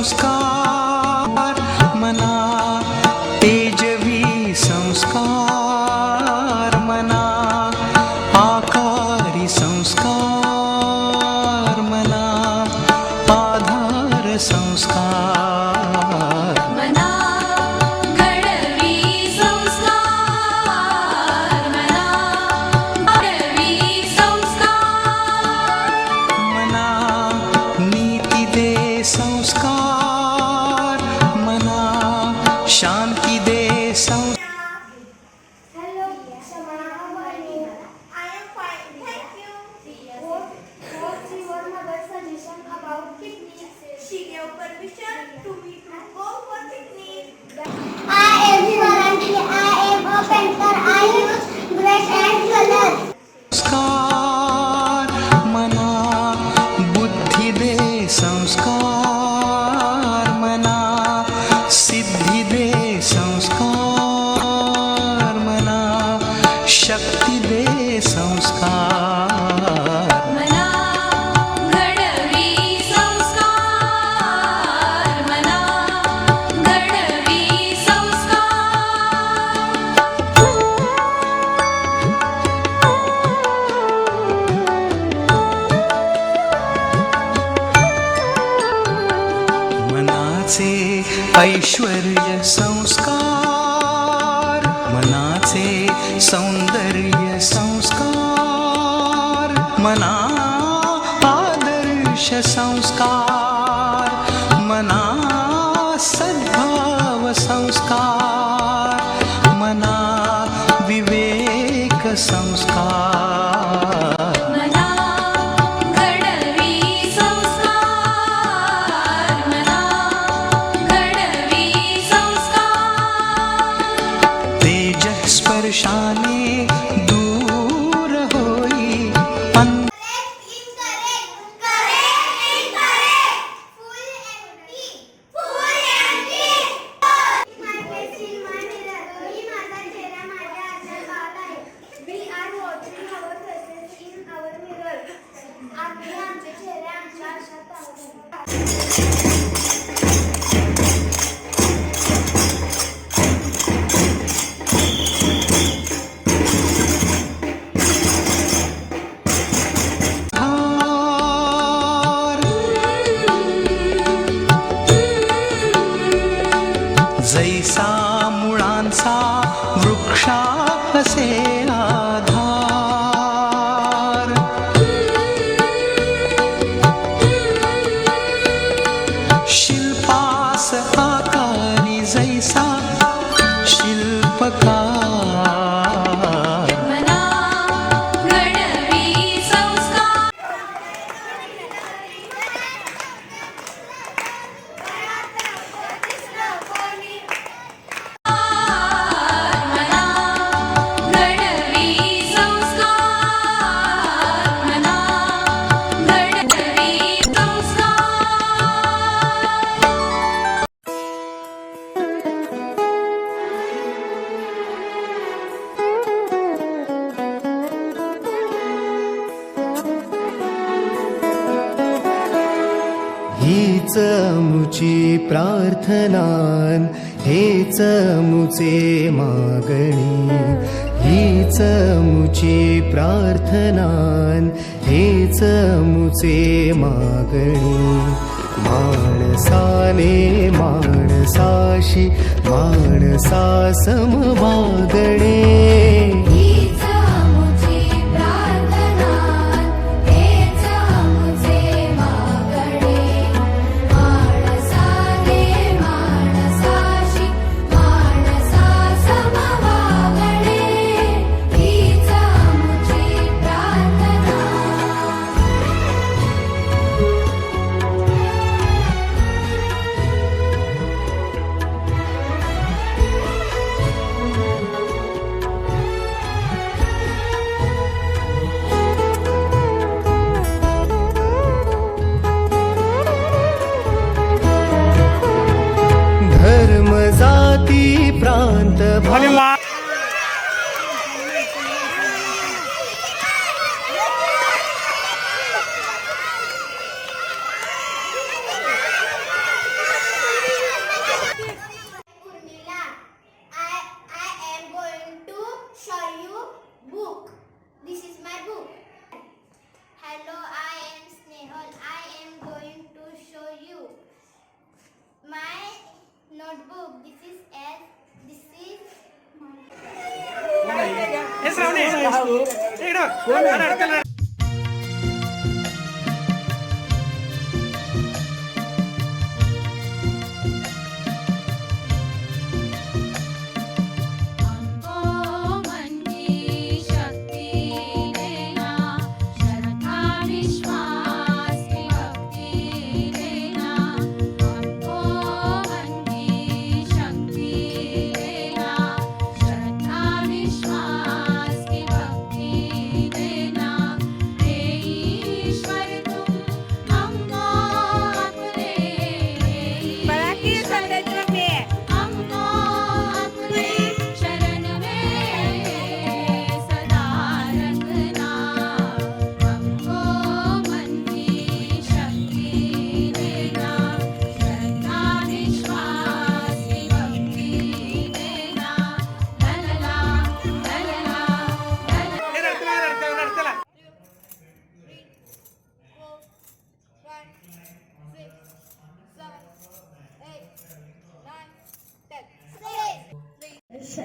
संस्कार मना, तेजवी संस्कार मना, आकारी संस्कार मना, आधार संस्कार मना, घडवी संस्कार मना, घडवी संस्कार मना, नीती दे संस्कार मना, शांती दे संस्कार. Hello, Samana. How are you? I am fine, thank you. What's your mother's suggestion about picnic? She gave permission to me to go for picnic. I am Swaranti. I am a painter. I use brush and color. संस्कार मना, बुद्धि दे संस्कार मना, सिद्धि दे संस्कार मना, शक्ती दे संस्कार मना, घडवी संस्कार मना, घडवी मनाचे ऐश्वर्य संस्कार, मनाचे सौंदर्य संस्कार मना, आदर्श संस्कार मना, सद्भाव संस्कार मना, विवेक संस्कार मना, घडवी संस्कार मना, घडवी संस्कार तेज स्पर्शाने दूर होई जैसा मुळांचा वृक्षा असे आधार, शिल्पास आकारी जैसा शिल्पकार मना, घडवी संस्कार मना, घडवी संस्कार मना, घडवी हीच मुची प्रार्थनान, हेच मुचे मागणी. हीच मुची प्रार्थनान, हेच मुचे मागणी. माणसाने माणसाशी माणसा समवागणे. हीच मुची प्रार्थना, हेच मुचे मागणे. माणसाने माणसाशी माणसा समवागणे. हीच मुची प्रार्थना. धर्म जाती प्रांत notebook. This is S. This is हमको मन की शक्ति देना, श्रद्धा विश्वास की भक्ति देना। हमको मन की शक्ति देना, श्रद्धा विश्वास की भक्ति देना। हे ईश्वर तुम हमको अपने हमको अपने शरण में सदा रखना। हमको मन की शक्ति देना, श्रद्धा विश्वास की भक्ति देना। ललला ललला ललला।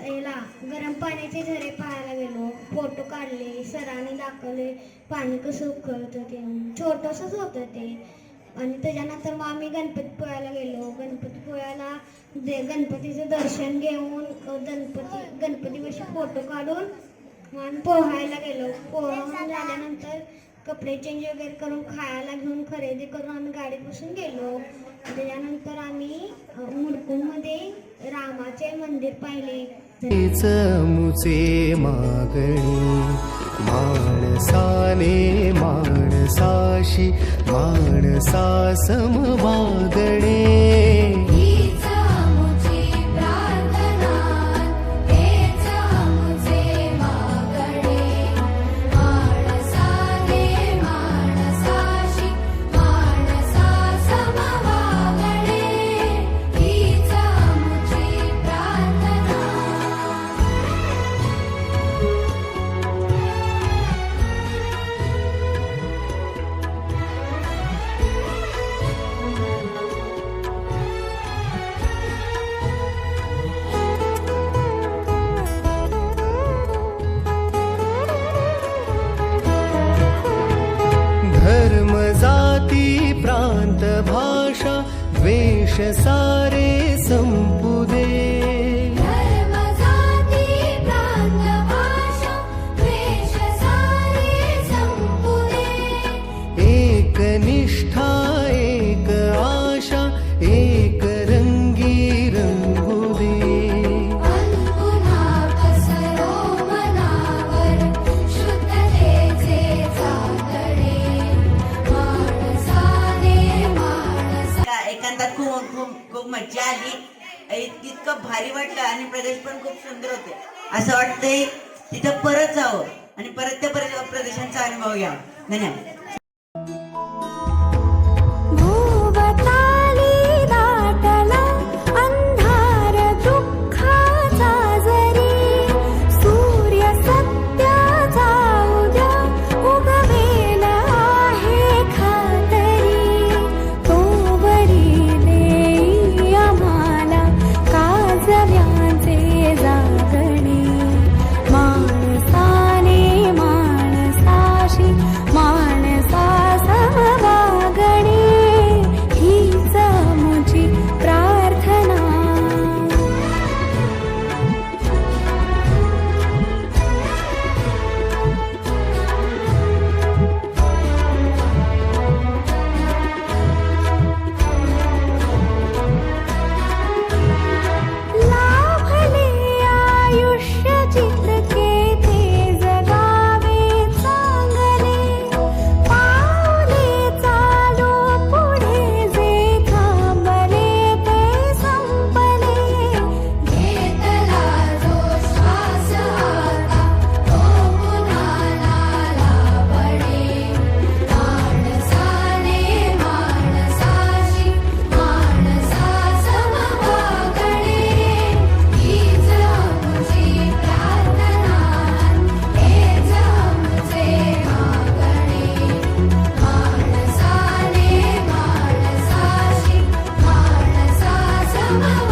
याला गरम पाण्याचे झरे पाहायला गेलो, फोटो काढले, सरांनी दाखवले पाणी कसं उकळतं ते. छोटंसंच होतं ते. आणि त्याच्यानंतर मग आम्ही गणपतीपुळ्याला गेलो. गणपतीपुळ्याला गणपतीचं दर्शन घेऊन गणपतीपाशी फोटो काढून मग आम्ही पोहायला गेलो. पोहून झाल्यानंतर कपडे चेंज वगैरे करून खायला घेऊन खरेदी करून आम्ही गाडीत बसून गेलो. त्याच्यानंतर आम्ही मुडकूमध्ये रामाचे मंदिर पाहिले. तेच मुचे मागणी माणसाने माणसाशी माणसा समवागणे. हीच आमुची प्रार्थना, हेच आमुचे मागणे. माणसाने माणसाशी माणसा समवागणे. हीच आमुची प्रार्थना. धर्म जाती प्रांत भाषा वेश सारे संपू दे. धर्म जाती प्रांत भाषा वेश सारे संपू दे. एक निष्ठा एक आशा एक रंगी रंगू दे. पुन्हा पसरो मनावर शुद्धतेचे चाकणे. माणसाने माणसा एकांतात खूप खूप खूप मज्जा आली. इतकं भारी वाटलं आणि प्रदेश पण खूप सुंदर होते. असं वाटतंय तिथं परत जावं आणि परत त्या प्रदेशांचा अनुभव घ्यावा. धन्यवाद. भोवताली दाटला अंधार दुःखाचा जरी. सूर्य सत्याचा उद्या उगवेल आहे खातरी. तो वरी देई आम्हाला काजव्याचे जागणे. माणसाने माणसाशी माणसा समवागणे. हीच मुची प्रार्थना. लाभले आयुष्य चित्रके ते जगावे चांगले. पावले चालू पुढे जे थांबले ते संपले. घेतला जो श्वास आता तो पुन्हा नाला पडे. माणसाने माणसाशी माणसा समवागणे. हीच आमुची प्रार्थना, हेच आमुचे मागणे. माणसाने माणसाशी माणसा समवागणे.